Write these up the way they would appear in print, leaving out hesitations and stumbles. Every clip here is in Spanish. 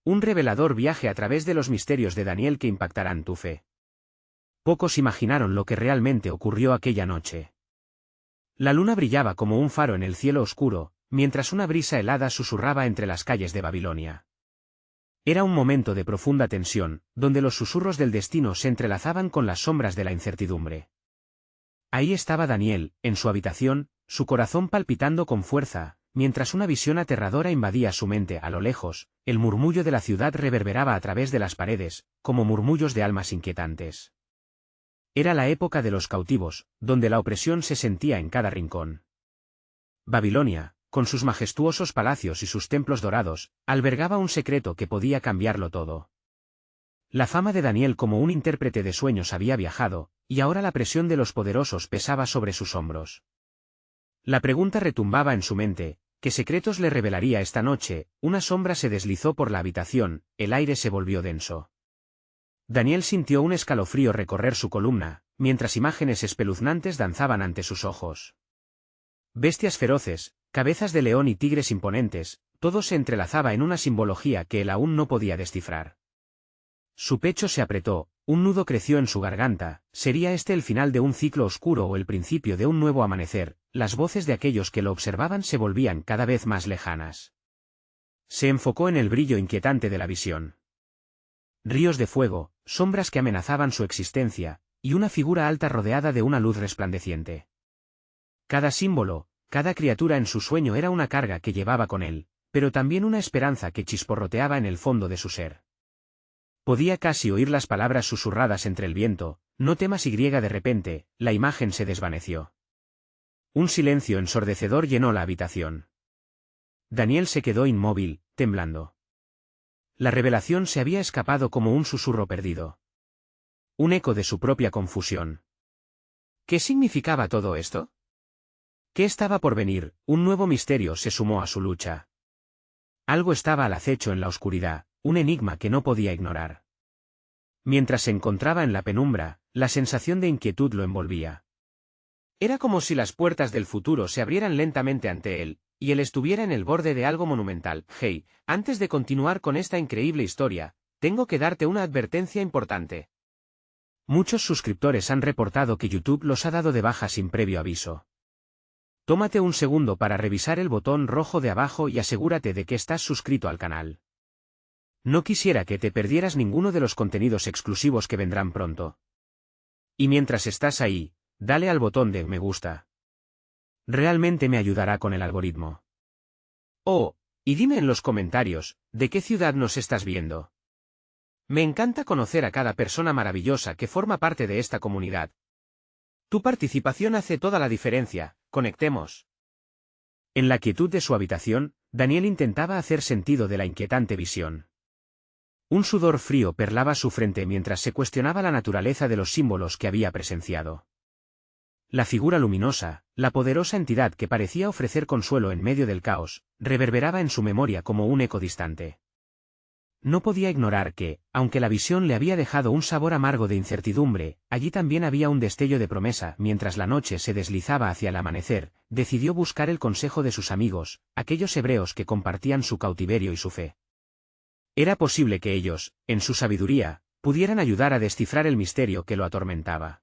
Un revelador viaje a través de los misterios de Daniel que impactarán tu fe. Pocos imaginaron lo que realmente ocurrió aquella noche. La luna brillaba como un faro en el cielo oscuro, mientras una brisa helada susurraba entre las calles de Babilonia. Era un momento de profunda tensión, donde los susurros del destino se entrelazaban con las sombras de la incertidumbre. Ahí estaba Daniel, en su habitación, su corazón palpitando con fuerza, mientras una visión aterradora invadía su mente. A lo lejos, el murmullo de la ciudad reverberaba a través de las paredes, como murmullos de almas inquietantes. Era la época de los cautivos, donde la opresión se sentía en cada rincón. Babilonia, con sus majestuosos palacios y sus templos dorados, albergaba un secreto que podía cambiarlo todo. La fama de Daniel como un intérprete de sueños había viajado, y ahora la presión de los poderosos pesaba sobre sus hombros. La pregunta retumbaba en su mente: ¿qué secretos le revelaría esta noche? Una sombra se deslizó por la habitación, el aire se volvió denso. Daniel sintió un escalofrío recorrer su columna, mientras imágenes espeluznantes danzaban ante sus ojos. Bestias feroces, cabezas de león y tigres imponentes, todo se entrelazaba en una simbología que él aún no podía descifrar. Su pecho se apretó, un nudo creció en su garganta. ¿Sería este el final de un ciclo oscuro o el principio de un nuevo amanecer? Las voces de aquellos que lo observaban se volvían cada vez más lejanas. Se enfocó en el brillo inquietante de la visión. Ríos de fuego, sombras que amenazaban su existencia, y una figura alta rodeada de una luz resplandeciente. Cada símbolo, cada criatura en su sueño era una carga que llevaba con él, pero también una esperanza que chisporroteaba en el fondo de su ser. Podía casi oír las palabras susurradas entre el viento: no temas. Y de repente, la imagen se desvaneció. Un silencio ensordecedor llenó la habitación. Daniel se quedó inmóvil, temblando. La revelación se había escapado como un susurro perdido. Un eco de su propia confusión. ¿Qué significaba todo esto? ¿Qué estaba por venir? Un nuevo misterio se sumó a su lucha. Algo estaba al acecho en la oscuridad, un enigma que no podía ignorar. Mientras se encontraba en la penumbra, la sensación de inquietud lo envolvía. Era como si las puertas del futuro se abrieran lentamente ante él, y él estuviera en el borde de algo monumental. Hey, antes de continuar con esta increíble historia, tengo que darte una advertencia importante. Muchos suscriptores han reportado que YouTube los ha dado de baja sin previo aviso. Tómate un segundo para revisar el botón rojo de abajo y asegúrate de que estás suscrito al canal. No quisiera que te perdieras ninguno de los contenidos exclusivos que vendrán pronto. Y mientras estás ahí, dale al botón de me gusta. Realmente me ayudará con el algoritmo. Oh, y dime en los comentarios, ¿de qué ciudad nos estás viendo? Me encanta conocer a cada persona maravillosa que forma parte de esta comunidad. Tu participación hace toda la diferencia. Conectemos. En la quietud de su habitación, Daniel intentaba hacer sentido de la inquietante visión. Un sudor frío perlaba su frente mientras se cuestionaba la naturaleza de los símbolos que había presenciado. La figura luminosa, la poderosa entidad que parecía ofrecer consuelo en medio del caos, reverberaba en su memoria como un eco distante. No podía ignorar que, aunque la visión le había dejado un sabor amargo de incertidumbre, allí también había un destello de promesa. Mientras la noche se deslizaba hacia el amanecer, decidió buscar el consejo de sus amigos, aquellos hebreos que compartían su cautiverio y su fe. Era posible que ellos, en su sabiduría, pudieran ayudar a descifrar el misterio que lo atormentaba.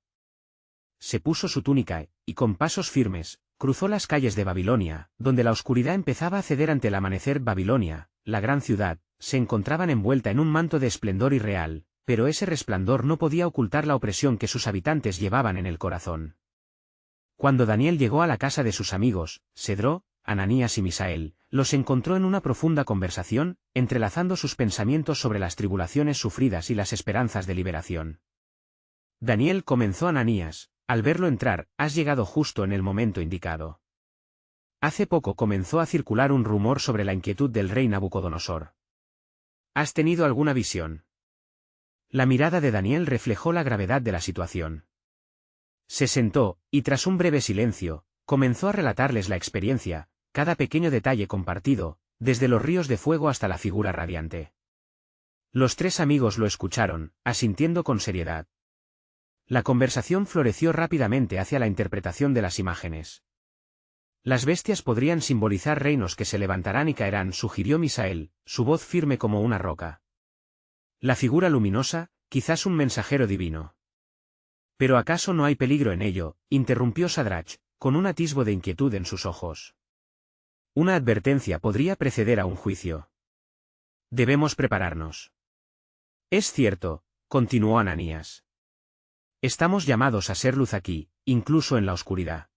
Se puso su túnica y, con pasos firmes, cruzó las calles de Babilonia, donde la oscuridad empezaba a ceder ante el amanecer. Babilonia, la gran ciudad, se encontraban envuelta en un manto de esplendor irreal, pero ese resplandor no podía ocultar la opresión que sus habitantes llevaban en el corazón. Cuando Daniel llegó a la casa de sus amigos, Cedro, Ananías y Misael, los encontró en una profunda conversación, entrelazando sus pensamientos sobre las tribulaciones sufridas y las esperanzas de liberación. Daniel, comenzó Ananías, al verlo entrar: has llegado justo en el momento indicado. Hace poco comenzó a circular un rumor sobre la inquietud del rey Nabucodonosor. ¿Has tenido alguna visión? La mirada de Daniel reflejó la gravedad de la situación. Se sentó, y tras un breve silencio, comenzó a relatarles la experiencia, cada pequeño detalle compartido, desde los ríos de fuego hasta la figura radiante. Los tres amigos lo escucharon, asintiendo con seriedad. La conversación floreció rápidamente hacia la interpretación de las imágenes. Las bestias podrían simbolizar reinos que se levantarán y caerán, sugirió Misael, su voz firme como una roca. La figura luminosa, quizás un mensajero divino. ¿Pero acaso no hay peligro en ello?, interrumpió Sadrach, con un atisbo de inquietud en sus ojos. Una advertencia podría preceder a un juicio. Debemos prepararnos. Es cierto, continuó Ananías. Estamos llamados a ser luz aquí, incluso en la oscuridad.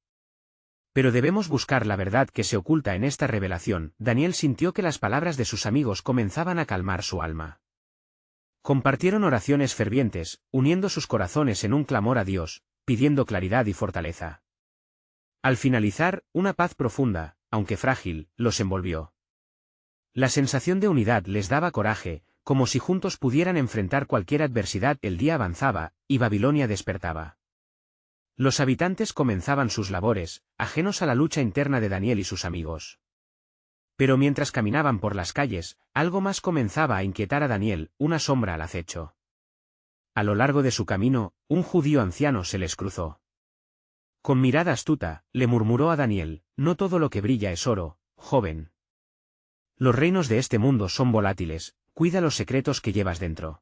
Pero debemos buscar la verdad que se oculta en esta revelación. Daniel sintió que las palabras de sus amigos comenzaban a calmar su alma. Compartieron oraciones fervientes, uniendo sus corazones en un clamor a Dios, pidiendo claridad y fortaleza. Al finalizar, una paz profunda, aunque frágil, los envolvió. La sensación de unidad les daba coraje, como si juntos pudieran enfrentar cualquier adversidad. El día avanzaba, y Babilonia despertaba. Los habitantes comenzaban sus labores, ajenos a la lucha interna de Daniel y sus amigos. Pero mientras caminaban por las calles, algo más comenzaba a inquietar a Daniel, una sombra al acecho. A lo largo de su camino, un judío anciano se les cruzó. Con mirada astuta, le murmuró a Daniel: no todo lo que brilla es oro, joven. Los reinos de este mundo son volátiles, cuida los secretos que llevas dentro.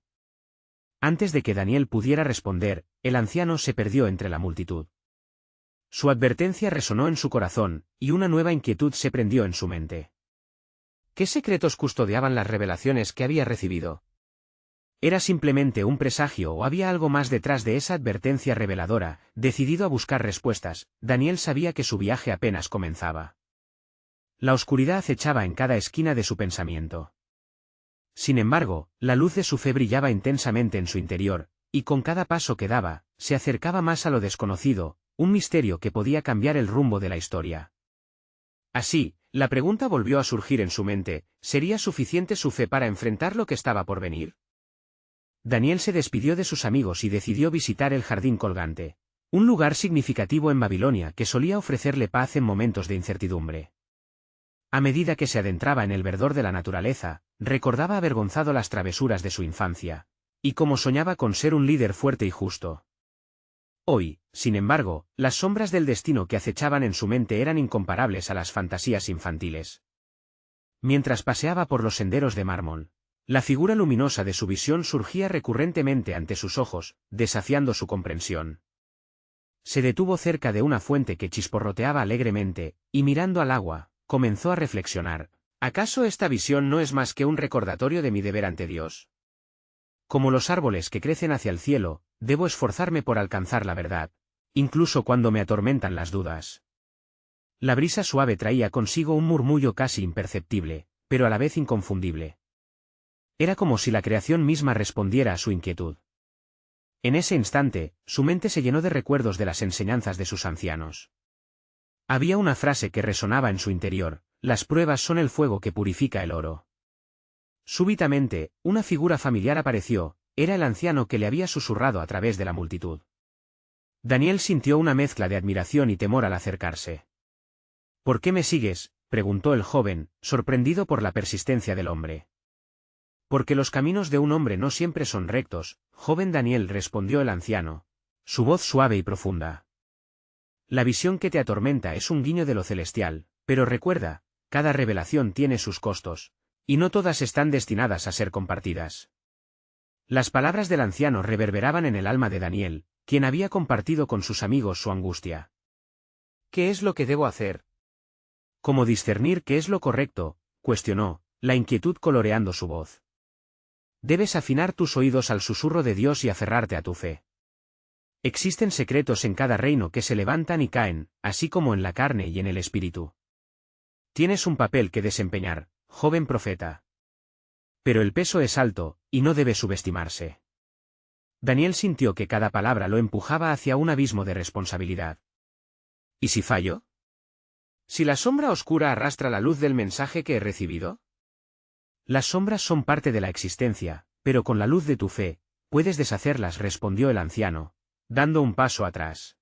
Antes de que Daniel pudiera responder, el anciano se perdió entre la multitud. Su advertencia resonó en su corazón, y una nueva inquietud se prendió en su mente. ¿Qué secretos custodiaban las revelaciones que había recibido? ¿Era simplemente un presagio o había algo más detrás de esa advertencia reveladora? Decidido a buscar respuestas, Daniel sabía que su viaje apenas comenzaba. La oscuridad acechaba en cada esquina de su pensamiento. Sin embargo, la luz de su fe brillaba intensamente en su interior, y con cada paso que daba, se acercaba más a lo desconocido, un misterio que podía cambiar el rumbo de la historia. Así, la pregunta volvió a surgir en su mente: ¿sería suficiente su fe para enfrentar lo que estaba por venir? Daniel se despidió de sus amigos y decidió visitar el jardín colgante, un lugar significativo en Babilonia que solía ofrecerle paz en momentos de incertidumbre. A medida que se adentraba en el verdor de la naturaleza, recordaba avergonzado las travesuras de su infancia, y cómo soñaba con ser un líder fuerte y justo. Hoy, sin embargo, las sombras del destino que acechaban en su mente eran incomparables a las fantasías infantiles. Mientras paseaba por los senderos de mármol, la figura luminosa de su visión surgía recurrentemente ante sus ojos, desafiando su comprensión. Se detuvo cerca de una fuente que chisporroteaba alegremente, y mirando al agua, comenzó a reflexionar: ¿acaso esta visión no es más que un recordatorio de mi deber ante Dios? Como los árboles que crecen hacia el cielo, debo esforzarme por alcanzar la verdad, incluso cuando me atormentan las dudas. La brisa suave traía consigo un murmullo casi imperceptible, pero a la vez inconfundible. Era como si la creación misma respondiera a su inquietud. En ese instante, su mente se llenó de recuerdos de las enseñanzas de sus ancianos. Había una frase que resonaba en su interior: las pruebas son el fuego que purifica el oro. Súbitamente, una figura familiar apareció: era el anciano que le había susurrado a través de la multitud. Daniel sintió una mezcla de admiración y temor al acercarse. ¿Por qué me sigues?, preguntó el joven, sorprendido por la persistencia del hombre. Porque los caminos de un hombre no siempre son rectos, joven Daniel, respondió el anciano, su voz suave y profunda. La visión que te atormenta es un guiño de lo celestial, pero recuerda, cada revelación tiene sus costos, y no todas están destinadas a ser compartidas. Las palabras del anciano reverberaban en el alma de Daniel, quien había compartido con sus amigos su angustia. ¿Qué es lo que debo hacer? ¿Cómo discernir qué es lo correcto?, cuestionó, la inquietud coloreando su voz. Debes afinar tus oídos al susurro de Dios y aferrarte a tu fe. Existen secretos en cada reino que se levantan y caen, así como en la carne y en el espíritu. Tienes un papel que desempeñar, joven profeta. Pero el peso es alto, y no debe subestimarse. Daniel sintió que cada palabra lo empujaba hacia un abismo de responsabilidad. ¿Y si fallo? ¿Si la sombra oscura arrastra la luz del mensaje que he recibido? Las sombras son parte de la existencia, pero con la luz de tu fe, puedes deshacerlas, respondió el anciano, dando un paso atrás.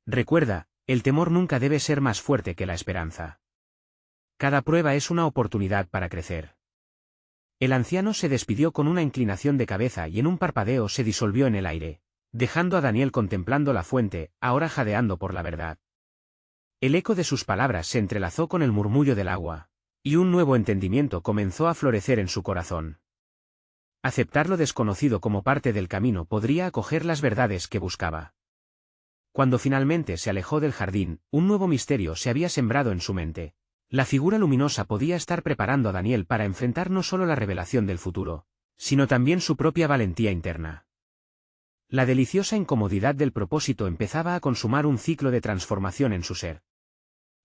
Recuerda, el temor nunca debe ser más fuerte que la esperanza. Cada prueba es una oportunidad para crecer. El anciano se despidió con una inclinación de cabeza y en un parpadeo se disolvió en el aire, dejando a Daniel contemplando la fuente, ahora jadeando por la verdad. El eco de sus palabras se entrelazó con el murmullo del agua, y un nuevo entendimiento comenzó a florecer en su corazón. Aceptar lo desconocido como parte del camino podría acoger las verdades que buscaba. Cuando finalmente se alejó del jardín, un nuevo misterio se había sembrado en su mente. La figura luminosa podía estar preparando a Daniel para enfrentar no solo la revelación del futuro, sino también su propia valentía interna. La deliciosa incomodidad del propósito empezaba a consumar un ciclo de transformación en su ser.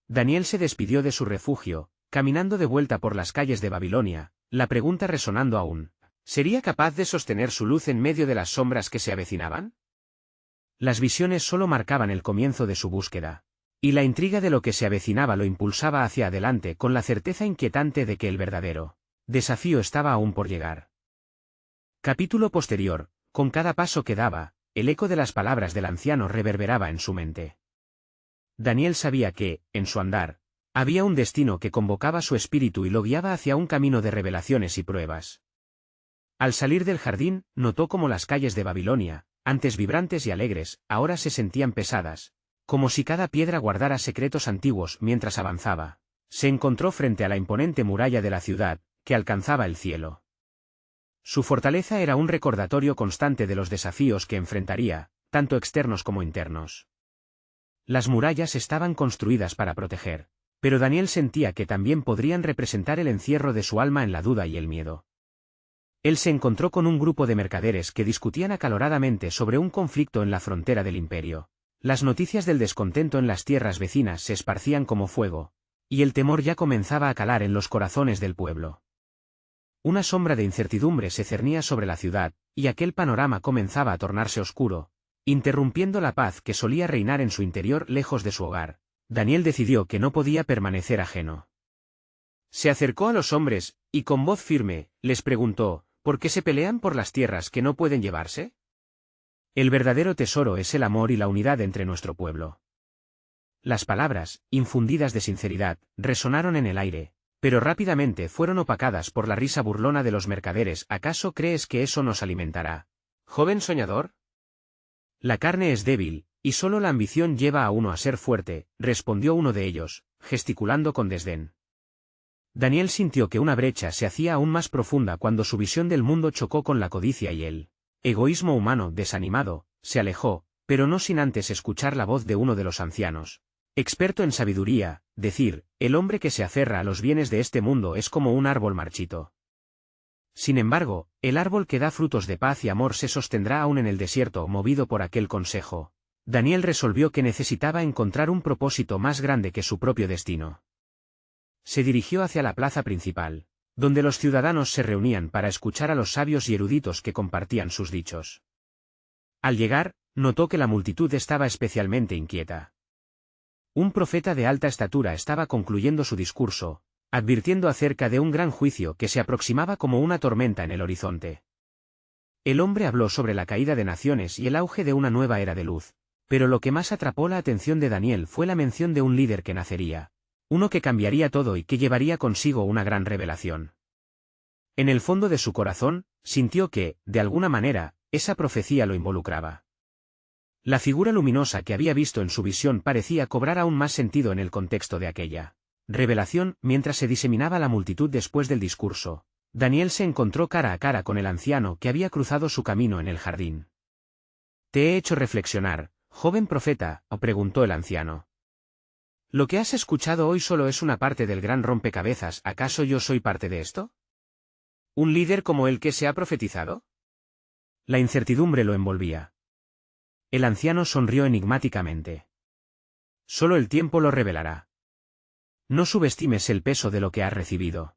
Daniel se despidió de su refugio, caminando de vuelta por las calles de Babilonia, la pregunta resonando aún: ¿sería capaz de sostener su luz en medio de las sombras que se avecinaban? Las visiones solo marcaban el comienzo de su búsqueda, y la intriga de lo que se avecinaba lo impulsaba hacia adelante con la certeza inquietante de que el verdadero desafío estaba aún por llegar. Capítulo posterior. Con cada paso que daba, el eco de las palabras del anciano reverberaba en su mente. Daniel sabía que, en su andar, había un destino que convocaba su espíritu y lo guiaba hacia un camino de revelaciones y pruebas. Al salir del jardín, notó cómo las calles de Babilonia, antes vibrantes y alegres, ahora se sentían pesadas, como si cada piedra guardara secretos antiguos. Mientras avanzaba, se encontró frente a la imponente muralla de la ciudad, que alcanzaba el cielo. Su fortaleza era un recordatorio constante de los desafíos que enfrentaría, tanto externos como internos. Las murallas estaban construidas para proteger, pero Daniel sentía que también podrían representar el encierro de su alma en la duda y el miedo. Él se encontró con un grupo de mercaderes que discutían acaloradamente sobre un conflicto en la frontera del imperio. Las noticias del descontento en las tierras vecinas se esparcían como fuego, y el temor ya comenzaba a calar en los corazones del pueblo. Una sombra de incertidumbre se cernía sobre la ciudad, y aquel panorama comenzaba a tornarse oscuro, interrumpiendo la paz que solía reinar en su interior lejos de su hogar. Daniel decidió que no podía permanecer ajeno. Se acercó a los hombres, y con voz firme, les preguntó: ¿por qué se pelean por las tierras que no pueden llevarse? El verdadero tesoro es el amor y la unidad entre nuestro pueblo. Las palabras, infundidas de sinceridad, resonaron en el aire, pero rápidamente fueron opacadas por la risa burlona de los mercaderes. ¿Acaso crees que eso nos alimentará, joven soñador? La carne es débil, y solo la ambición lleva a uno a ser fuerte, respondió uno de ellos, gesticulando con desdén. Daniel sintió que una brecha se hacía aún más profunda cuando su visión del mundo chocó con la codicia y el egoísmo humano. Desanimado, se alejó, pero no sin antes escuchar la voz de uno de los ancianos, experto en sabiduría, decir: el hombre que se aferra a los bienes de este mundo es como un árbol marchito. Sin embargo, el árbol que da frutos de paz y amor se sostendrá aún en el desierto. Movido por aquel consejo, Daniel resolvió que necesitaba encontrar un propósito más grande que su propio destino. Se dirigió hacia la plaza principal, donde los ciudadanos se reunían para escuchar a los sabios y eruditos que compartían sus dichos. Al llegar, notó que la multitud estaba especialmente inquieta. Un profeta de alta estatura estaba concluyendo su discurso, advirtiendo acerca de un gran juicio que se aproximaba como una tormenta en el horizonte. El hombre habló sobre la caída de naciones y el auge de una nueva era de luz, pero lo que más atrapó la atención de Daniel fue la mención de un líder que nacería, uno que cambiaría todo y que llevaría consigo una gran revelación. En el fondo de su corazón, sintió que, de alguna manera, esa profecía lo involucraba. La figura luminosa que había visto en su visión parecía cobrar aún más sentido en el contexto de aquella revelación. Mientras se diseminaba la multitud después del discurso, Daniel se encontró cara a cara con el anciano que había cruzado su camino en el jardín. «¿Te he hecho reflexionar, joven profeta?», preguntó el anciano. «Lo que has escuchado hoy solo es una parte del gran rompecabezas. ¿Acaso yo soy parte de esto? ¿Un líder como el que se ha profetizado?». La incertidumbre lo envolvía. El anciano sonrió enigmáticamente. «Solo el tiempo lo revelará. No subestimes el peso de lo que has recibido.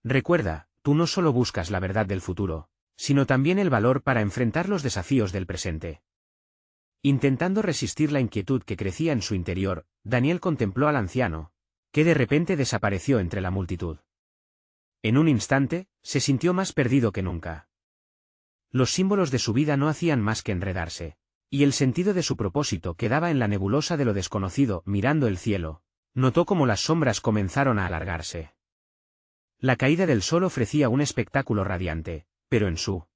Recuerda, tú no solo buscas la verdad del futuro, sino también el valor para enfrentar los desafíos del presente». Intentando resistir la inquietud que crecía en su interior, Daniel contempló al anciano, que de repente desapareció entre la multitud. En un instante, se sintió más perdido que nunca. Los símbolos de su vida no hacían más que enredarse, y el sentido de su propósito quedaba en la nebulosa de lo desconocido. Mirando el cielo, notó cómo las sombras comenzaron a alargarse. La caída del sol ofrecía un espectáculo radiante, pero en su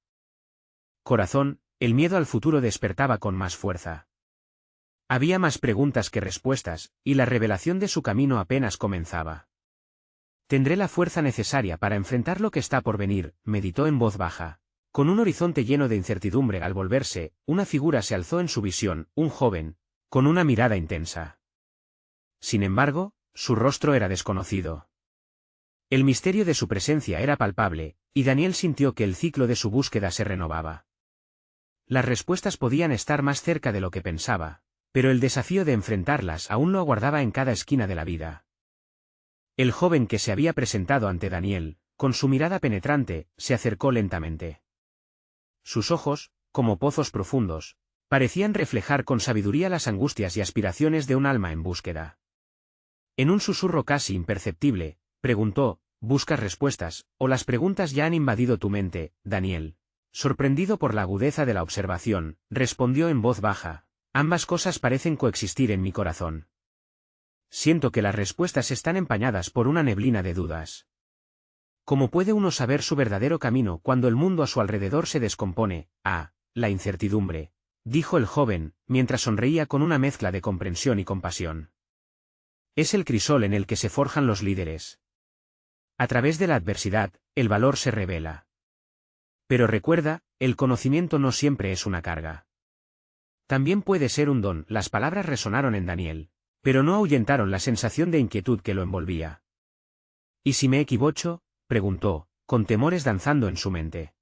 corazón, el miedo al futuro despertaba con más fuerza. Había más preguntas que respuestas, y la revelación de su camino apenas comenzaba. Tendré la fuerza necesaria para enfrentar lo que está por venir, meditó en voz baja. Con un horizonte lleno de incertidumbre al volverse, una figura se alzó en su visión, un joven, con una mirada intensa. Sin embargo, su rostro era desconocido. El misterio de su presencia era palpable, y Daniel sintió que el ciclo de su búsqueda se renovaba. Las respuestas podían estar más cerca de lo que pensaba, pero el desafío de enfrentarlas aún lo aguardaba en cada esquina de la vida. El joven que se había presentado ante Daniel, con su mirada penetrante, se acercó lentamente. Sus ojos, como pozos profundos, parecían reflejar con sabiduría las angustias y aspiraciones de un alma en búsqueda. En un susurro casi imperceptible, preguntó: ¿buscas respuestas, o las preguntas ya han invadido tu mente, Daniel? Sorprendido por la agudeza de la observación, respondió en voz baja: ambas cosas parecen coexistir en mi corazón. Siento que las respuestas están empañadas por una neblina de dudas. ¿Cómo puede uno saber su verdadero camino cuando el mundo a su alrededor se descompone? La incertidumbre, dijo el joven, mientras sonreía con una mezcla de comprensión y compasión. Es el crisol en el que se forjan los líderes. A través de la adversidad, el valor se revela. Pero recuerda, el conocimiento no siempre es una carga. También puede ser un don. Las palabras resonaron en Daniel, pero no ahuyentaron la sensación de inquietud que lo envolvía. ¿Y si me equivoco?, preguntó, con temores danzando en su mente.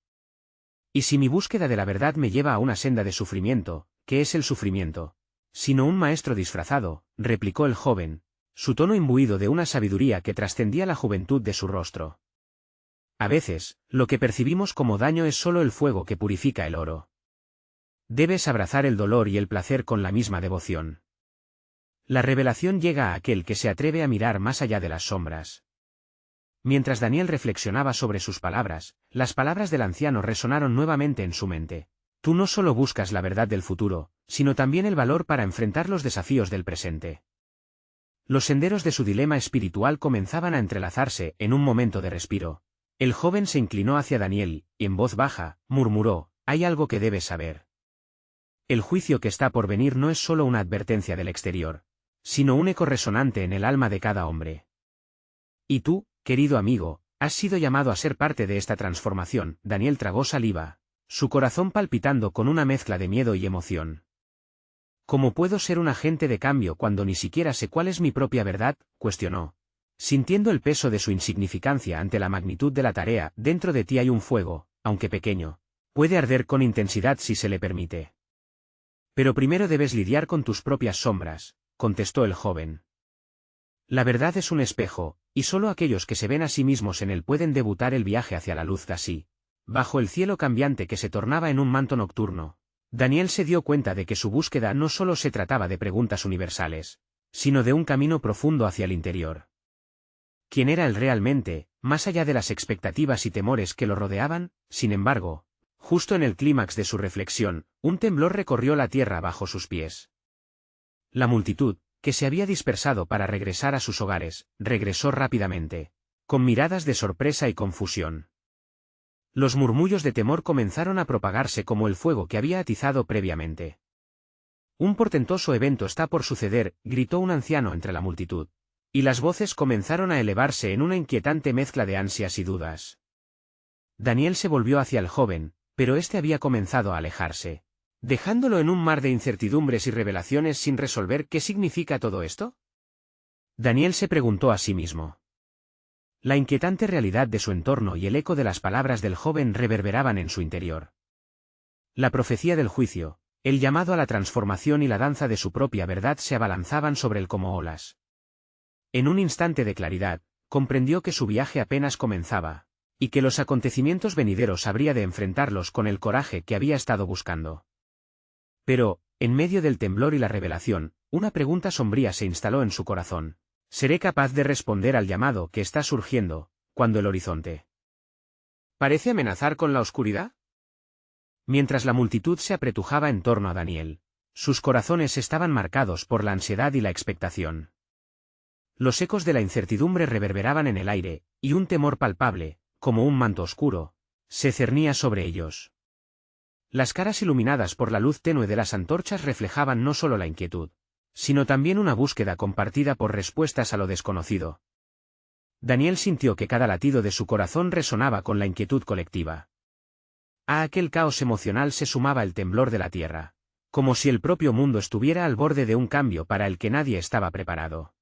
¿Y si mi búsqueda de la verdad me lleva a una senda de sufrimiento? ¿Qué es el sufrimiento? Sino un maestro disfrazado, replicó el joven, su tono imbuido de una sabiduría que trascendía la juventud de su rostro. A veces, lo que percibimos como daño es solo el fuego que purifica el oro. Debes abrazar el dolor y el placer con la misma devoción. La revelación llega a aquel que se atreve a mirar más allá de las sombras. Mientras Daniel reflexionaba sobre sus palabras, las palabras del anciano resonaron nuevamente en su mente. Tú no solo buscas la verdad del futuro, sino también el valor para enfrentar los desafíos del presente. Los senderos de su dilema espiritual comenzaban a entrelazarse en un momento de respiro. El joven se inclinó hacia Daniel, y en voz baja, murmuró: hay algo que debes saber. El juicio que está por venir no es solo una advertencia del exterior, sino un eco resonante en el alma de cada hombre. Y tú, querido amigo, has sido llamado a ser parte de esta transformación. Daniel tragó saliva, su corazón palpitando con una mezcla de miedo y emoción. ¿Cómo puedo ser un agente de cambio cuando ni siquiera sé cuál es mi propia verdad?, cuestionó, sintiendo el peso de su insignificancia ante la magnitud de la tarea. Dentro de ti hay un fuego, aunque pequeño, puede arder con intensidad si se le permite. Pero primero debes lidiar con tus propias sombras, contestó el joven. La verdad es un espejo, y solo aquellos que se ven a sí mismos en él pueden debutar el viaje hacia la luz. Así, bajo el cielo cambiante que se tornaba en un manto nocturno, Daniel se dio cuenta de que su búsqueda no solo se trataba de preguntas universales, sino de un camino profundo hacia el interior. ¿Quién era él realmente, más allá de las expectativas y temores que lo rodeaban? Sin embargo, justo en el clímax de su reflexión, un temblor recorrió la tierra bajo sus pies. La multitud, que se había dispersado para regresar a sus hogares, regresó rápidamente, con miradas de sorpresa y confusión. Los murmullos de temor comenzaron a propagarse como el fuego que había atizado previamente. Un portentoso evento está por suceder, gritó un anciano entre la multitud, y las voces comenzaron a elevarse en una inquietante mezcla de ansias y dudas. Daniel se volvió hacia el joven, pero éste había comenzado a alejarse, dejándolo en un mar de incertidumbres y revelaciones sin resolver. ¿Qué significa todo esto?, Daniel se preguntó a sí mismo. La inquietante realidad de su entorno y el eco de las palabras del joven reverberaban en su interior. La profecía del juicio, el llamado a la transformación y la danza de su propia verdad se abalanzaban sobre él como olas. En un instante de claridad, comprendió que su viaje apenas comenzaba, y que los acontecimientos venideros habría de enfrentarlos con el coraje que había estado buscando. Pero, en medio del temblor y la revelación, una pregunta sombría se instaló en su corazón. ¿Seré capaz de responder al llamado que está surgiendo, cuando el horizonte parece amenazar con la oscuridad? Mientras la multitud se apretujaba en torno a Daniel, sus corazones estaban marcados por la ansiedad y la expectación. Los ecos de la incertidumbre reverberaban en el aire, y un temor palpable, como un manto oscuro, se cernía sobre ellos. Las caras iluminadas por la luz tenue de las antorchas reflejaban no solo la inquietud, sino también una búsqueda compartida por respuestas a lo desconocido. Daniel sintió que cada latido de su corazón resonaba con la inquietud colectiva. A aquel caos emocional se sumaba el temblor de la tierra, como si el propio mundo estuviera al borde de un cambio para el que nadie estaba preparado.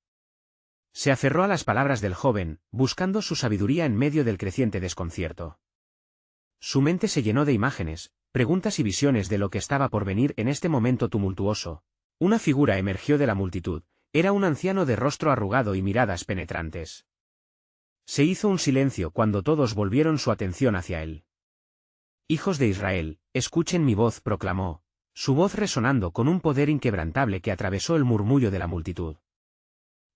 Se aferró a las palabras del joven, buscando su sabiduría en medio del creciente desconcierto. Su mente se llenó de imágenes, preguntas y visiones de lo que estaba por venir en este momento tumultuoso. Una figura emergió de la multitud, era un anciano de rostro arrugado y miradas penetrantes. Se hizo un silencio cuando todos volvieron su atención hacia él. «Hijos de Israel, escuchen mi voz», proclamó, su voz resonando con un poder inquebrantable que atravesó el murmullo de la multitud.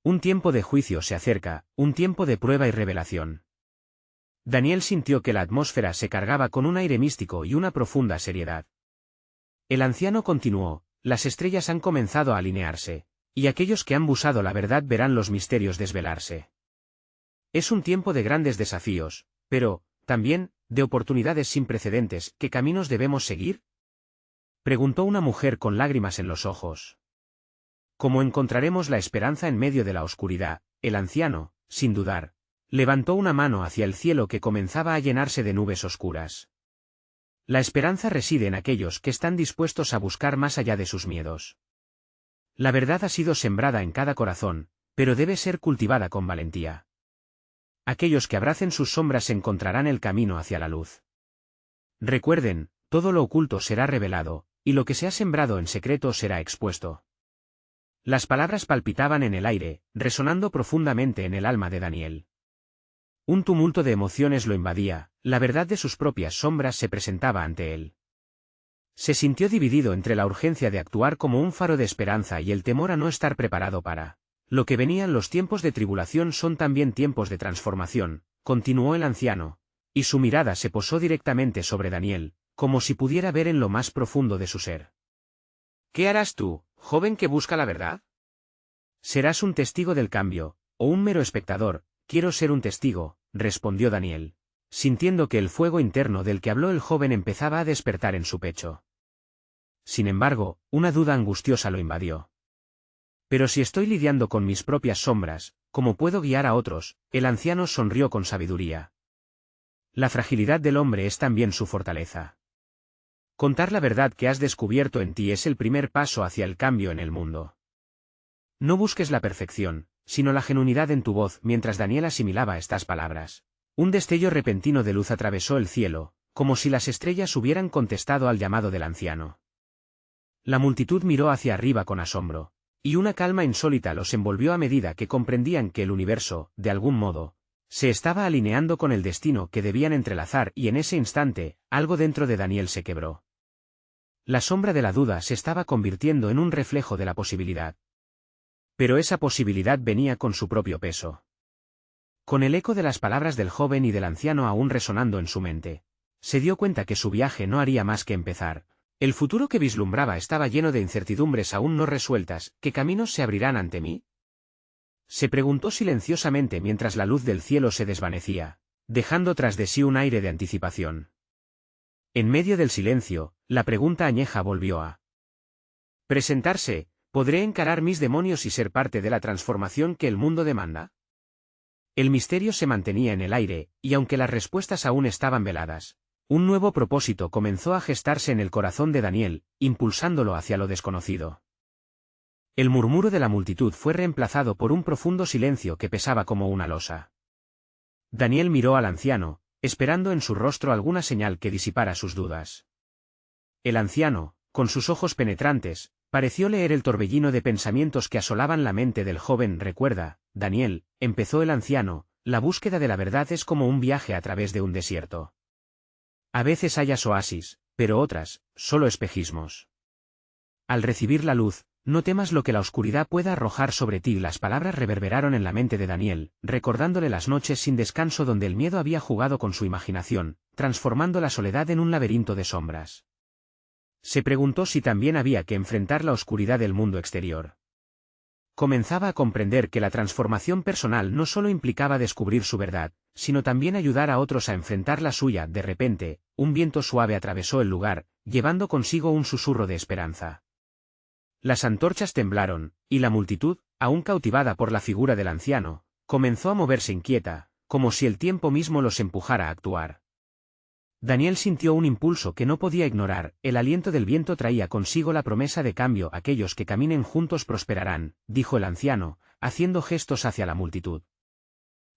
Un tiempo de juicio se acerca, un tiempo de prueba y revelación. Daniel sintió que la atmósfera se cargaba con un aire místico y una profunda seriedad. El anciano continuó: «Las estrellas han comenzado a alinearse, y aquellos que han buscado la verdad verán los misterios desvelarse. Es un tiempo de grandes desafíos, pero, también, de oportunidades sin precedentes. ¿Qué caminos debemos seguir?», preguntó una mujer con lágrimas en los ojos. «¿Cómo encontraremos la esperanza en medio de la oscuridad?». El anciano, sin dudar, levantó una mano hacia el cielo que comenzaba a llenarse de nubes oscuras. «La esperanza reside en aquellos que están dispuestos a buscar más allá de sus miedos. La verdad ha sido sembrada en cada corazón, pero debe ser cultivada con valentía. Aquellos que abracen sus sombras encontrarán el camino hacia la luz. Recuerden, todo lo oculto será revelado, y lo que se ha sembrado en secreto será expuesto». Las palabras palpitaban en el aire, resonando profundamente en el alma de Daniel. Un tumulto de emociones lo invadía, la verdad de sus propias sombras se presentaba ante él. Se sintió dividido entre la urgencia de actuar como un faro de esperanza y el temor a no estar preparado para lo que venían. «Los tiempos de tribulación son también tiempos de transformación», continuó el anciano, y su mirada se posó directamente sobre Daniel, como si pudiera ver en lo más profundo de su ser. «¿Qué harás tú, joven que busca la verdad? ¿Serás un testigo del cambio, o un mero espectador?» «Quiero ser un testigo», respondió Daniel, sintiendo que el fuego interno del que habló el joven empezaba a despertar en su pecho. Sin embargo, una duda angustiosa lo invadió. «Pero si estoy lidiando con mis propias sombras, ¿cómo puedo guiar a otros?». El anciano sonrió con sabiduría. «La fragilidad del hombre es también su fortaleza. Contar la verdad que has descubierto en ti es el primer paso hacia el cambio en el mundo. No busques la perfección, sino la genuinidad en tu voz». Mientras Daniel asimilaba estas palabras, un destello repentino de luz atravesó el cielo, como si las estrellas hubieran contestado al llamado del anciano. La multitud miró hacia arriba con asombro, y una calma insólita los envolvió a medida que comprendían que el universo, de algún modo, se estaba alineando con el destino que debían entrelazar, y en ese instante, algo dentro de Daniel se quebró. La sombra de la duda se estaba convirtiendo en un reflejo de la posibilidad. Pero esa posibilidad venía con su propio peso. Con el eco de las palabras del joven y del anciano aún resonando en su mente, se dio cuenta que su viaje no haría más que empezar. El futuro que vislumbraba estaba lleno de incertidumbres aún no resueltas. ¿Qué caminos se abrirán ante mí?, se preguntó silenciosamente mientras la luz del cielo se desvanecía, dejando tras de sí un aire de anticipación. En medio del silencio, la pregunta añeja volvió a presentarse: ¿podré encarar mis demonios y ser parte de la transformación que el mundo demanda? El misterio se mantenía en el aire, y aunque las respuestas aún estaban veladas, un nuevo propósito comenzó a gestarse en el corazón de Daniel, impulsándolo hacia lo desconocido. El murmuro de la multitud fue reemplazado por un profundo silencio que pesaba como una losa. Daniel miró al anciano, esperando en su rostro alguna señal que disipara sus dudas. El anciano, con sus ojos penetrantes, pareció leer el torbellino de pensamientos que asolaban la mente del joven. «Recuerda, Daniel», empezó el anciano, «la búsqueda de la verdad es como un viaje a través de un desierto. A veces hallas oasis, pero otras, solo espejismos. Al recibir la luz, no temas lo que la oscuridad pueda arrojar sobre ti». Las palabras reverberaron en la mente de Daniel, recordándole las noches sin descanso donde el miedo había jugado con su imaginación, transformando la soledad en un laberinto de sombras. Se preguntó si también había que enfrentar la oscuridad del mundo exterior. Comenzaba a comprender que la transformación personal no solo implicaba descubrir su verdad, sino también ayudar a otros a enfrentar la suya. De repente, un viento suave atravesó el lugar, llevando consigo un susurro de esperanza. Las antorchas temblaron, y la multitud, aún cautivada por la figura del anciano, comenzó a moverse inquieta, como si el tiempo mismo los empujara a actuar. Daniel sintió un impulso que no podía ignorar, el aliento del viento traía consigo la promesa de cambio. Aquellos que caminen juntos prosperarán, dijo el anciano, haciendo gestos hacia la multitud.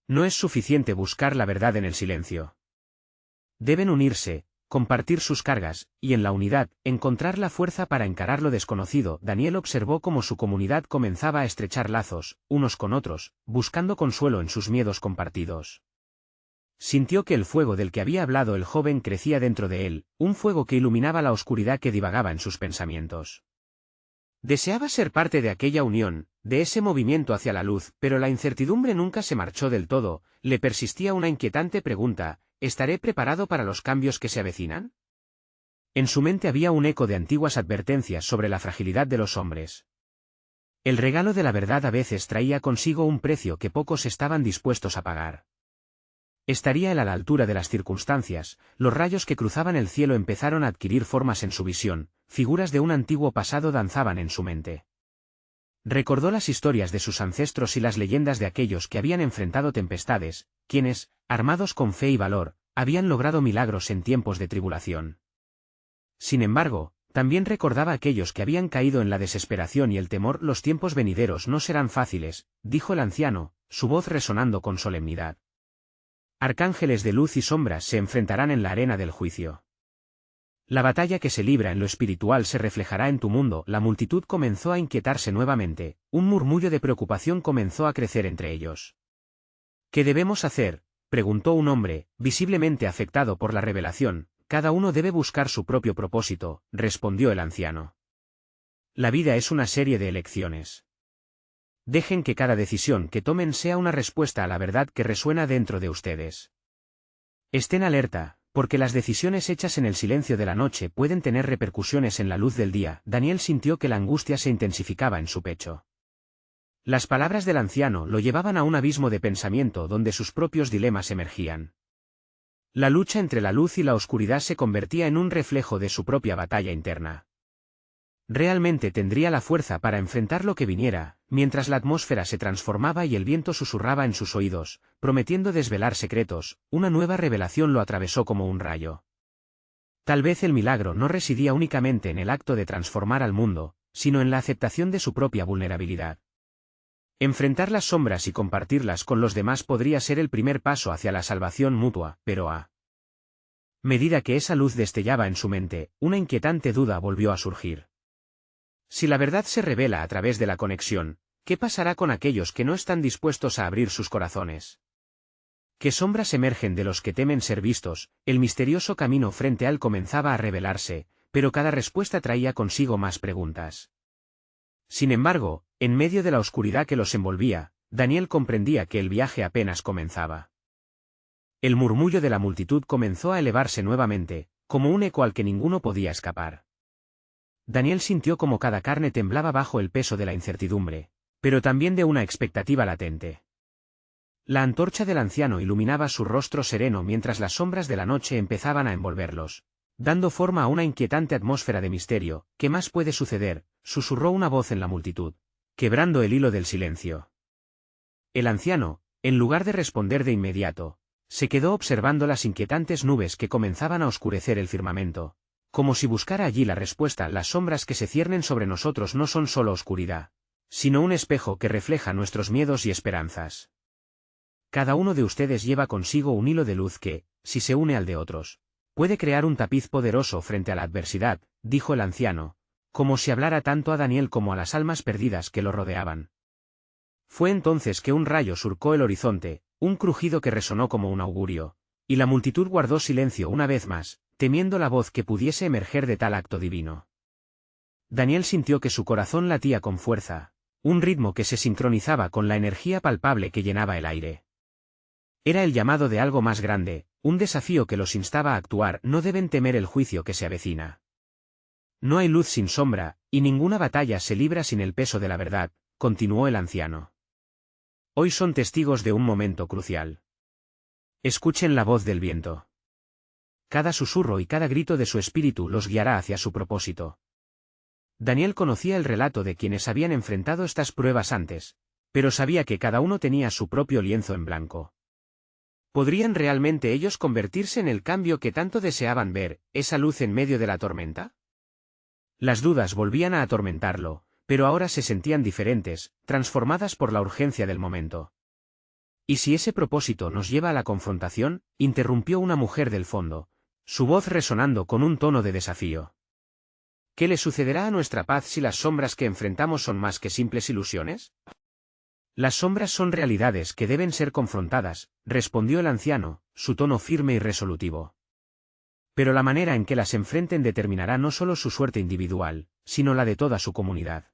No es suficiente buscar la verdad en el silencio. Deben unirse, compartir sus cargas, y en la unidad, encontrar la fuerza para encarar lo desconocido. Daniel observó cómo su comunidad comenzaba a estrechar lazos, unos con otros, buscando consuelo en sus miedos compartidos. Sintió que el fuego del que había hablado el joven crecía dentro de él, un fuego que iluminaba la oscuridad que divagaba en sus pensamientos. Deseaba ser parte de aquella unión, de ese movimiento hacia la luz, pero la incertidumbre nunca se marchó del todo. Le persistía una inquietante pregunta: ¿estaré preparado para los cambios que se avecinan? En su mente había un eco de antiguas advertencias sobre la fragilidad de los hombres. El regalo de la verdad a veces traía consigo un precio que pocos estaban dispuestos a pagar. ¿Estaría él a la altura de las circunstancias? Los rayos que cruzaban el cielo empezaron a adquirir formas en su visión, figuras de un antiguo pasado danzaban en su mente. Recordó las historias de sus ancestros y las leyendas de aquellos que habían enfrentado tempestades, quienes, armados con fe y valor, habían logrado milagros en tiempos de tribulación. Sin embargo, también recordaba aquellos que habían caído en la desesperación y el temor. Los tiempos venideros no serán fáciles, dijo el anciano, su voz resonando con solemnidad. Arcángeles de luz y sombras se enfrentarán en la arena del juicio. La batalla que se libra en lo espiritual se reflejará en tu mundo. La multitud comenzó a inquietarse nuevamente, un murmullo de preocupación comenzó a crecer entre ellos. ¿Qué debemos hacer?, preguntó un hombre, visiblemente afectado por la revelación. Cada uno debe buscar su propio propósito, respondió el anciano. La vida es una serie de elecciones. Dejen que cada decisión que tomen sea una respuesta a la verdad que resuena dentro de ustedes. Estén alerta, porque las decisiones hechas en el silencio de la noche pueden tener repercusiones en la luz del día. Daniel sintió que la angustia se intensificaba en su pecho. Las palabras del anciano lo llevaban a un abismo de pensamiento donde sus propios dilemas emergían. La lucha entre la luz y la oscuridad se convertía en un reflejo de su propia batalla interna. Realmente tendría la fuerza para enfrentar lo que viniera, mientras la atmósfera se transformaba y el viento susurraba en sus oídos, prometiendo desvelar secretos. Una nueva revelación lo atravesó como un rayo. Tal vez el milagro no residía únicamente en el acto de transformar al mundo, sino en la aceptación de su propia vulnerabilidad. Enfrentar las sombras y compartirlas con los demás podría ser el primer paso hacia la salvación mutua, pero a medida que esa luz destellaba en su mente, una inquietante duda volvió a surgir. Si la verdad se revela a través de la conexión, ¿qué pasará con aquellos que no están dispuestos a abrir sus corazones? ¿Qué sombras emergen de los que temen ser vistos? El misterioso camino frente a él comenzaba a revelarse, pero cada respuesta traía consigo más preguntas. Sin embargo, en medio de la oscuridad que los envolvía, Daniel comprendía que el viaje apenas comenzaba. El murmullo de la multitud comenzó a elevarse nuevamente, como un eco al que ninguno podía escapar. Daniel sintió como cada carne temblaba bajo el peso de la incertidumbre, pero también de una expectativa latente. La antorcha del anciano iluminaba su rostro sereno mientras las sombras de la noche empezaban a envolverlos, dando forma a una inquietante atmósfera de misterio. ¿Qué más puede suceder?, susurró una voz en la multitud, quebrando el hilo del silencio. El anciano, en lugar de responder de inmediato, se quedó observando las inquietantes nubes que comenzaban a oscurecer el firmamento, como si buscara allí la respuesta. Las sombras que se ciernen sobre nosotros no son solo oscuridad, sino un espejo que refleja nuestros miedos y esperanzas. Cada uno de ustedes lleva consigo un hilo de luz que, si se une al de otros, puede crear un tapiz poderoso frente a la adversidad, dijo el anciano, como si hablara tanto a Daniel como a las almas perdidas que lo rodeaban. Fue entonces que un rayo surcó el horizonte, un crujido que resonó como un augurio, y la multitud guardó silencio una vez más, temiendo la voz que pudiese emerger de tal acto divino. Daniel sintió que su corazón latía con fuerza, un ritmo que se sincronizaba con la energía palpable que llenaba el aire. Era el llamado de algo más grande, un desafío que los instaba a actuar. No deben temer el juicio que se avecina. No hay luz sin sombra, y ninguna batalla se libra sin el peso de la verdad, continuó el anciano. Hoy son testigos de un momento crucial. Escuchen la voz del viento. Cada susurro y cada grito de su espíritu los guiará hacia su propósito. Daniel conocía el relato de quienes habían enfrentado estas pruebas antes, pero sabía que cada uno tenía su propio lienzo en blanco. ¿Podrían realmente ellos convertirse en el cambio que tanto deseaban ver, esa luz en medio de la tormenta? Las dudas volvían a atormentarlo, pero ahora se sentían diferentes, transformadas por la urgencia del momento. ¿Y si ese propósito nos lleva a la confrontación?, interrumpió una mujer del fondo, su voz resonando con un tono de desafío. ¿Qué le sucederá a nuestra paz si las sombras que enfrentamos son más que simples ilusiones? Las sombras son realidades que deben ser confrontadas, respondió el anciano, su tono firme y resolutivo. Pero la manera en que las enfrenten determinará no solo su suerte individual, sino la de toda su comunidad.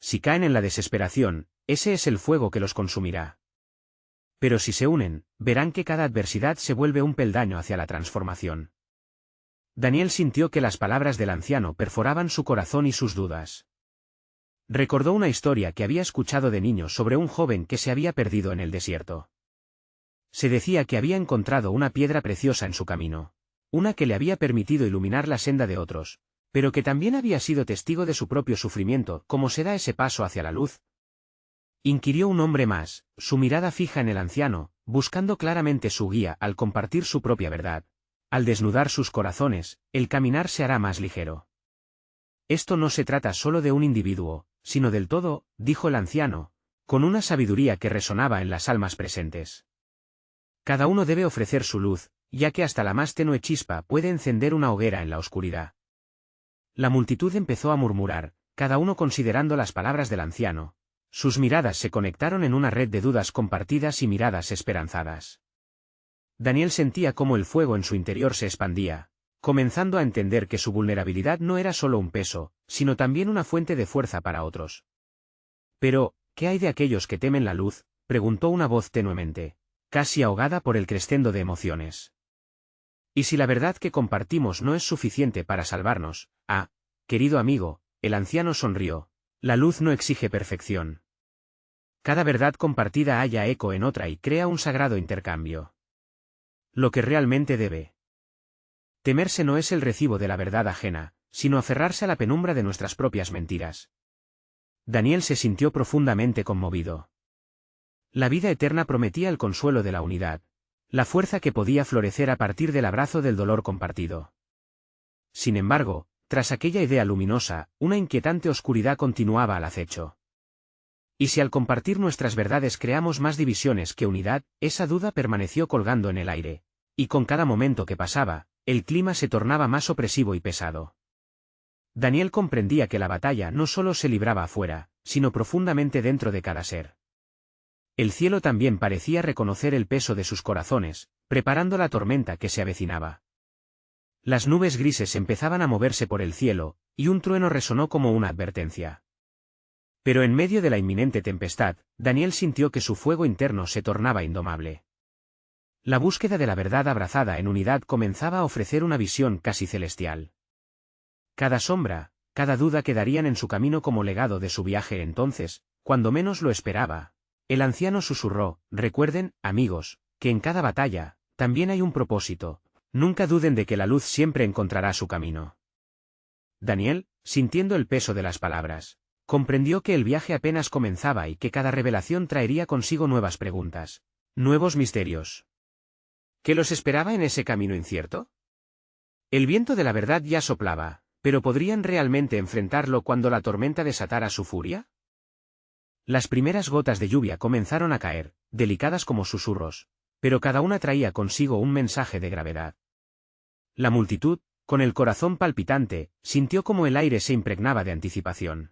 Si caen en la desesperación, ese es el fuego que los consumirá. Pero si se unen, verán que cada adversidad se vuelve un peldaño hacia la transformación. Daniel sintió que las palabras del anciano perforaban su corazón y sus dudas. Recordó una historia que había escuchado de niño sobre un joven que se había perdido en el desierto. Se decía que había encontrado una piedra preciosa en su camino, una que le había permitido iluminar la senda de otros, pero que también había sido testigo de su propio sufrimiento. ¿Cómo se da ese paso hacia la luz?, inquirió un hombre más, su mirada fija en el anciano, buscando claramente su guía al compartir su propia verdad. Al desnudar sus corazones, el caminar se hará más ligero. Esto no se trata solo de un individuo, sino del todo, dijo el anciano, con una sabiduría que resonaba en las almas presentes. Cada uno debe ofrecer su luz, ya que hasta la más tenue chispa puede encender una hoguera en la oscuridad. La multitud empezó a murmurar, cada uno considerando las palabras del anciano. Sus miradas se conectaron en una red de dudas compartidas y miradas esperanzadas. Daniel sentía cómo el fuego en su interior se expandía, comenzando a entender que su vulnerabilidad no era solo un peso, sino también una fuente de fuerza para otros. Pero, ¿qué hay de aquellos que temen la luz?, preguntó una voz tenuemente, casi ahogada por el crescendo de emociones. ¿Y si la verdad que compartimos no es suficiente para salvarnos? Ah, querido amigo, el anciano sonrió, la luz no exige perfección. Cada verdad compartida halla eco en otra y crea un sagrado intercambio. Lo que realmente debe temerse no es el recibo de la verdad ajena, sino aferrarse a la penumbra de nuestras propias mentiras. Daniel se sintió profundamente conmovido. La vida eterna prometía el consuelo de la unidad, la fuerza que podía florecer a partir del abrazo del dolor compartido. Sin embargo, tras aquella idea luminosa, una inquietante oscuridad continuaba al acecho. ¿Y si al compartir nuestras verdades creamos más divisiones que unidad? Esa duda permaneció colgando en el aire, y con cada momento que pasaba, el clima se tornaba más opresivo y pesado. Daniel comprendía que la batalla no solo se libraba afuera, sino profundamente dentro de cada ser. El cielo también parecía reconocer el peso de sus corazones, preparando la tormenta que se avecinaba. Las nubes grises empezaban a moverse por el cielo, y un trueno resonó como una advertencia. Pero en medio de la inminente tempestad, Daniel sintió que su fuego interno se tornaba indomable. La búsqueda de la verdad abrazada en unidad comenzaba a ofrecer una visión casi celestial. Cada sombra, cada duda quedarían en su camino como legado de su viaje. Entonces, cuando menos lo esperaba, el anciano susurró: recuerden, amigos, que en cada batalla, también hay un propósito, nunca duden de que la luz siempre encontrará su camino. Daniel, sintiendo el peso de las palabras, comprendió que el viaje apenas comenzaba y que cada revelación traería consigo nuevas preguntas, nuevos misterios. ¿Qué los esperaba en ese camino incierto? El viento de la verdad ya soplaba, pero ¿podrían realmente enfrentarlo cuando la tormenta desatara su furia? Las primeras gotas de lluvia comenzaron a caer, delicadas como susurros, pero cada una traía consigo un mensaje de gravedad. La multitud, con el corazón palpitante, sintió como el aire se impregnaba de anticipación.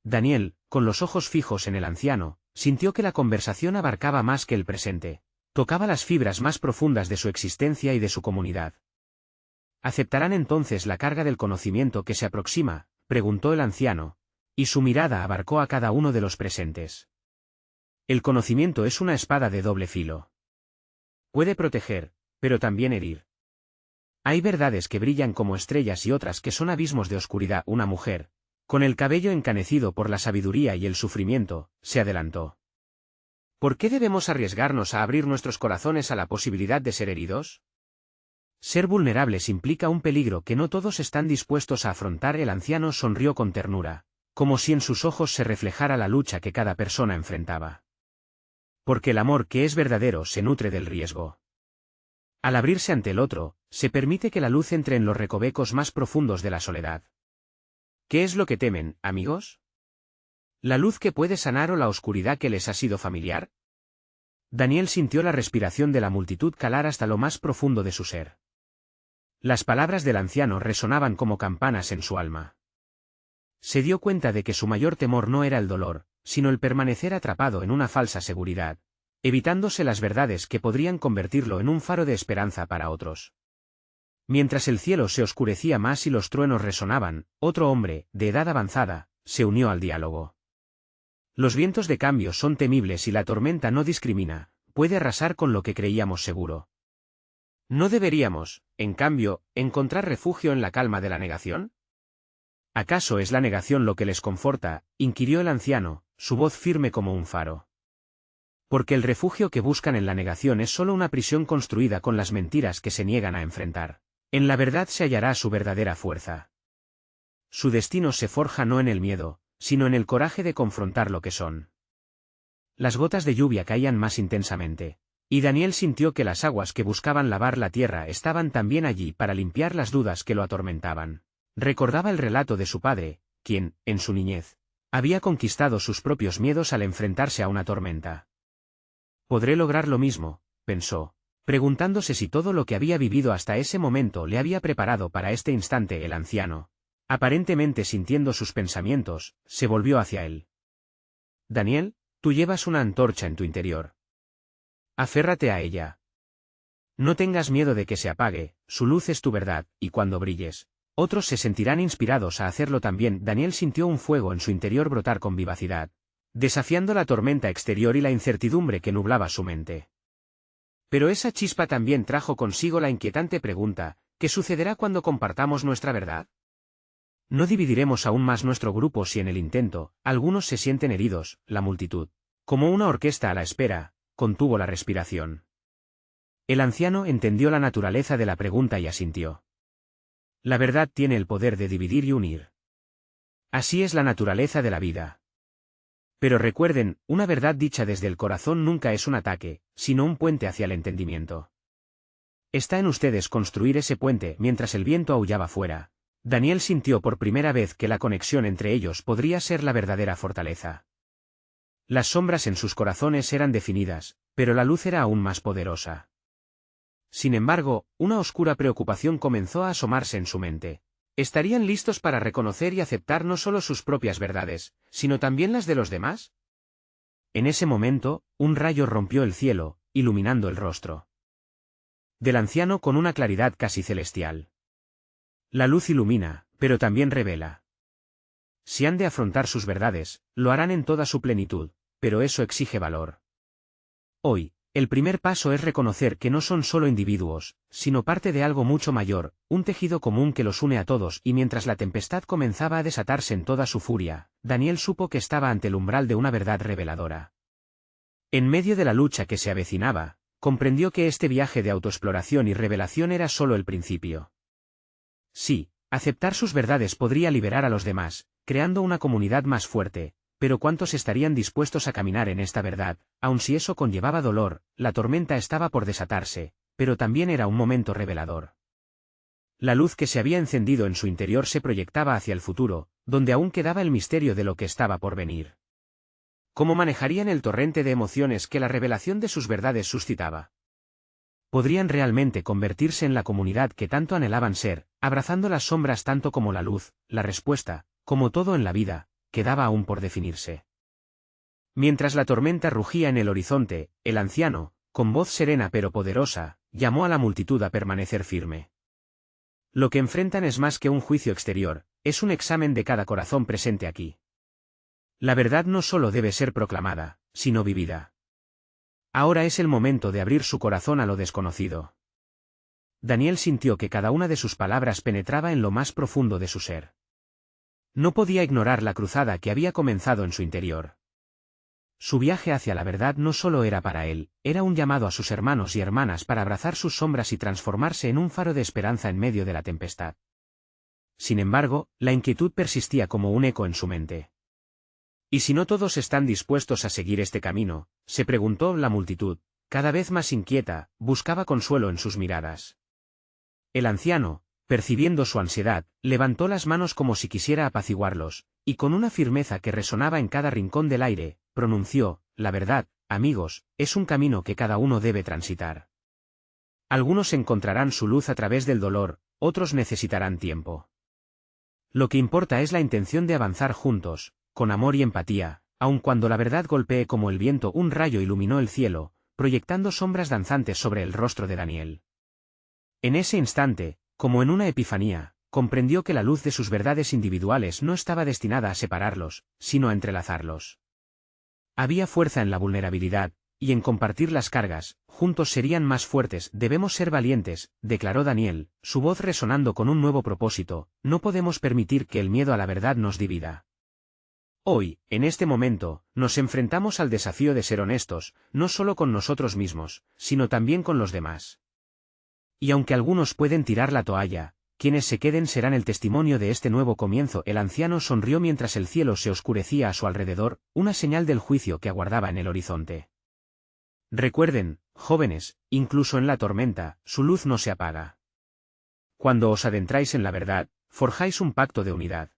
Daniel, con los ojos fijos en el anciano, sintió que la conversación abarcaba más que el presente, tocaba las fibras más profundas de su existencia y de su comunidad. ¿Aceptarán entonces la carga del conocimiento que se aproxima?, preguntó el anciano, y su mirada abarcó a cada uno de los presentes. El conocimiento es una espada de doble filo. Puede proteger, pero también herir. Hay verdades que brillan como estrellas y otras que son abismos de oscuridad. Una mujer, con el cabello encanecido por la sabiduría y el sufrimiento, se adelantó. ¿Por qué debemos arriesgarnos a abrir nuestros corazones a la posibilidad de ser heridos? Ser vulnerables implica un peligro que no todos están dispuestos a afrontar. El anciano sonrió con ternura, como si en sus ojos se reflejara la lucha que cada persona enfrentaba. Porque el amor que es verdadero se nutre del riesgo. Al abrirse ante el otro, se permite que la luz entre en los recovecos más profundos de la soledad. ¿Qué es lo que temen, amigos? ¿La luz que puede sanar o la oscuridad que les ha sido familiar? Daniel sintió la respiración de la multitud calar hasta lo más profundo de su ser. Las palabras del anciano resonaban como campanas en su alma. Se dio cuenta de que su mayor temor no era el dolor, sino el permanecer atrapado en una falsa seguridad, evitándose las verdades que podrían convertirlo en un faro de esperanza para otros. Mientras el cielo se oscurecía más y los truenos resonaban, otro hombre, de edad avanzada, se unió al diálogo. Los vientos de cambio son temibles y la tormenta no discrimina, puede arrasar con lo que creíamos seguro. ¿No deberíamos, en cambio, encontrar refugio en la calma de la negación? ¿Acaso es la negación lo que les conforta?, inquirió el anciano, su voz firme como un faro. Porque el refugio que buscan en la negación es solo una prisión construida con las mentiras que se niegan a enfrentar. En la verdad se hallará su verdadera fuerza. Su destino se forja no en el miedo, sino en el coraje de confrontar lo que son. Las gotas de lluvia caían más intensamente, y Daniel sintió que las aguas que buscaban lavar la tierra estaban también allí para limpiar las dudas que lo atormentaban. Recordaba el relato de su padre, quien, en su niñez, había conquistado sus propios miedos al enfrentarse a una tormenta. ¿Podré lograr lo mismo?, pensó, preguntándose si todo lo que había vivido hasta ese momento le había preparado para este instante. El anciano, aparentemente sintiendo sus pensamientos, se volvió hacia él. Daniel, tú llevas una antorcha en tu interior. Aférrate a ella. No tengas miedo de que se apague, su luz es tu verdad, y cuando brilles, otros se sentirán inspirados a hacerlo también. Daniel sintió un fuego en su interior brotar con vivacidad, desafiando la tormenta exterior y la incertidumbre que nublaba su mente. Pero esa chispa también trajo consigo la inquietante pregunta, ¿qué sucederá cuando compartamos nuestra verdad? ¿No dividiremos aún más nuestro grupo si en el intento, algunos se sienten heridos? La multitud, como una orquesta a la espera, contuvo la respiración. El anciano entendió la naturaleza de la pregunta y asintió. La verdad tiene el poder de dividir y unir. Así es la naturaleza de la vida. Pero recuerden, una verdad dicha desde el corazón nunca es un ataque, sino un puente hacia el entendimiento. Está en ustedes construir ese puente. Mientras el viento aullaba fuera, Daniel sintió por primera vez que la conexión entre ellos podría ser la verdadera fortaleza. Las sombras en sus corazones eran definidas, pero la luz era aún más poderosa. Sin embargo, una oscura preocupación comenzó a asomarse en su mente. ¿Estarían listos para reconocer y aceptar no solo sus propias verdades, sino también las de los demás? En ese momento, un rayo rompió el cielo, iluminando el rostro del anciano con una claridad casi celestial. La luz ilumina, pero también revela. Si han de afrontar sus verdades, lo harán en toda su plenitud, pero eso exige valor. Hoy, el primer paso es reconocer que no son solo individuos, sino parte de algo mucho mayor, un tejido común que los une a todos. Y mientras la tempestad comenzaba a desatarse en toda su furia, Daniel supo que estaba ante el umbral de una verdad reveladora. En medio de la lucha que se avecinaba, comprendió que este viaje de autoexploración y revelación era solo el principio. Sí, aceptar sus verdades podría liberar a los demás, creando una comunidad más fuerte. Pero ¿cuántos estarían dispuestos a caminar en esta verdad, aun si eso conllevaba dolor? La tormenta estaba por desatarse, pero también era un momento revelador. La luz que se había encendido en su interior se proyectaba hacia el futuro, donde aún quedaba el misterio de lo que estaba por venir. ¿Cómo manejarían el torrente de emociones que la revelación de sus verdades suscitaba? ¿Podrían realmente convertirse en la comunidad que tanto anhelaban ser, abrazando las sombras tanto como la luz? La respuesta, como todo en la vida, quedaba aún por definirse. Mientras la tormenta rugía en el horizonte, el anciano, con voz serena pero poderosa, llamó a la multitud a permanecer firme. Lo que enfrentan es más que un juicio exterior, es un examen de cada corazón presente aquí. La verdad no solo debe ser proclamada, sino vivida. Ahora es el momento de abrir su corazón a lo desconocido. Daniel sintió que cada una de sus palabras penetraba en lo más profundo de su ser. No podía ignorar la cruzada que había comenzado en su interior. Su viaje hacia la verdad no solo era para él, era un llamado a sus hermanos y hermanas para abrazar sus sombras y transformarse en un faro de esperanza en medio de la tempestad. Sin embargo, la inquietud persistía como un eco en su mente. ¿Y si no todos están dispuestos a seguir este camino?, se preguntó la multitud, cada vez más inquieta, buscaba consuelo en sus miradas. El anciano, percibiendo su ansiedad, levantó las manos como si quisiera apaciguarlos, y con una firmeza que resonaba en cada rincón del aire, pronunció: la verdad, amigos, es un camino que cada uno debe transitar. Algunos encontrarán su luz a través del dolor, otros necesitarán tiempo. Lo que importa es la intención de avanzar juntos, con amor y empatía, aun cuando la verdad golpee como el viento. Un rayo iluminó el cielo, proyectando sombras danzantes sobre el rostro de Daniel. En ese instante, como en una epifanía, comprendió que la luz de sus verdades individuales no estaba destinada a separarlos, sino a entrelazarlos. Había fuerza en la vulnerabilidad, y en compartir las cargas, juntos serían más fuertes. Debemos ser valientes, declaró Daniel, su voz resonando con un nuevo propósito, no podemos permitir que el miedo a la verdad nos divida. Hoy, en este momento, nos enfrentamos al desafío de ser honestos, no solo con nosotros mismos, sino también con los demás. Y aunque algunos pueden tirar la toalla, quienes se queden serán el testimonio de este nuevo comienzo. El anciano sonrió mientras el cielo se oscurecía a su alrededor, una señal del juicio que aguardaba en el horizonte. Recuerden, jóvenes, incluso en la tormenta, su luz no se apaga. Cuando os adentráis en la verdad, forjáis un pacto de unidad.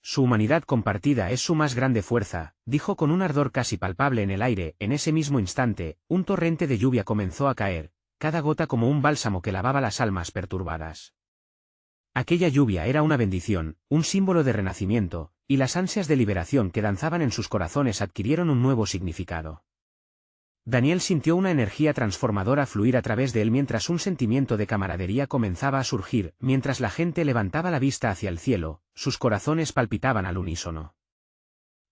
Su humanidad compartida es su más grande fuerza, dijo con un ardor casi palpable en el aire. En ese mismo instante, un torrente de lluvia comenzó a caer, cada gota como un bálsamo que lavaba las almas perturbadas. Aquella lluvia era una bendición, un símbolo de renacimiento, y las ansias de liberación que danzaban en sus corazones adquirieron un nuevo significado. Daniel sintió una energía transformadora fluir a través de él mientras un sentimiento de camaradería comenzaba a surgir. Mientras la gente levantaba la vista hacia el cielo, sus corazones palpitaban al unísono.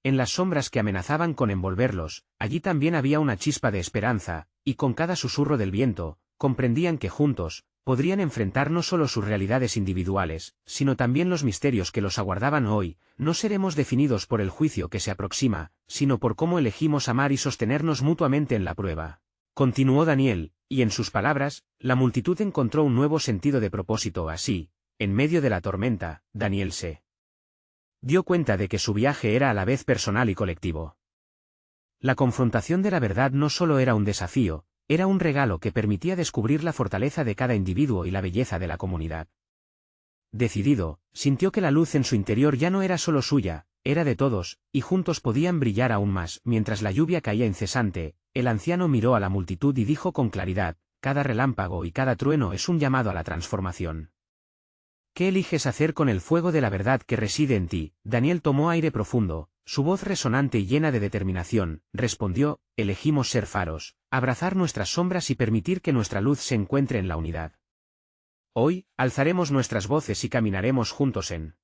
En las sombras que amenazaban con envolverlos, allí también había una chispa de esperanza, y con cada susurro del viento, comprendían que juntos, podrían enfrentar no solo sus realidades individuales, sino también los misterios que los aguardaban hoy. No seremos definidos por el juicio que se aproxima, sino por cómo elegimos amar y sostenernos mutuamente en la prueba. Continuó Daniel, y en sus palabras, la multitud encontró un nuevo sentido de propósito. Así, en medio de la tormenta, Daniel se dio cuenta de que su viaje era a la vez personal y colectivo. La confrontación de la verdad no solo era un desafío, era un regalo que permitía descubrir la fortaleza de cada individuo y la belleza de la comunidad. Decidido, sintió que la luz en su interior ya no era solo suya, era de todos, y juntos podían brillar aún más. Mientras la lluvia caía incesante, el anciano miró a la multitud y dijo con claridad: cada relámpago y cada trueno es un llamado a la transformación. ¿Qué eliges hacer con el fuego de la verdad que reside en ti? Daniel tomó aire profundo, su voz resonante y llena de determinación, respondió: elegimos ser faros, abrazar nuestras sombras y permitir que nuestra luz se encuentre en la unidad. Hoy, alzaremos nuestras voces y caminaremos juntos en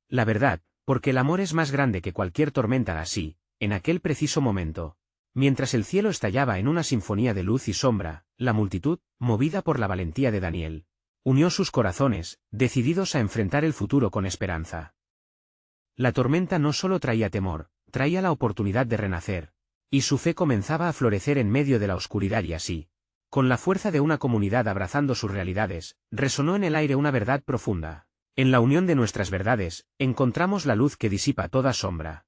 la verdad, porque el amor es más grande que cualquier tormenta. Así, en aquel preciso momento, mientras el cielo estallaba en una sinfonía de luz y sombra, la multitud, movida por la valentía de Daniel, unió sus corazones, decididos a enfrentar el futuro con esperanza. La tormenta no solo traía temor, traía la oportunidad de renacer, y su fe comenzaba a florecer en medio de la oscuridad. Y así, con la fuerza de una comunidad abrazando sus realidades, resonó en el aire una verdad profunda: en la unión de nuestras verdades, encontramos la luz que disipa toda sombra.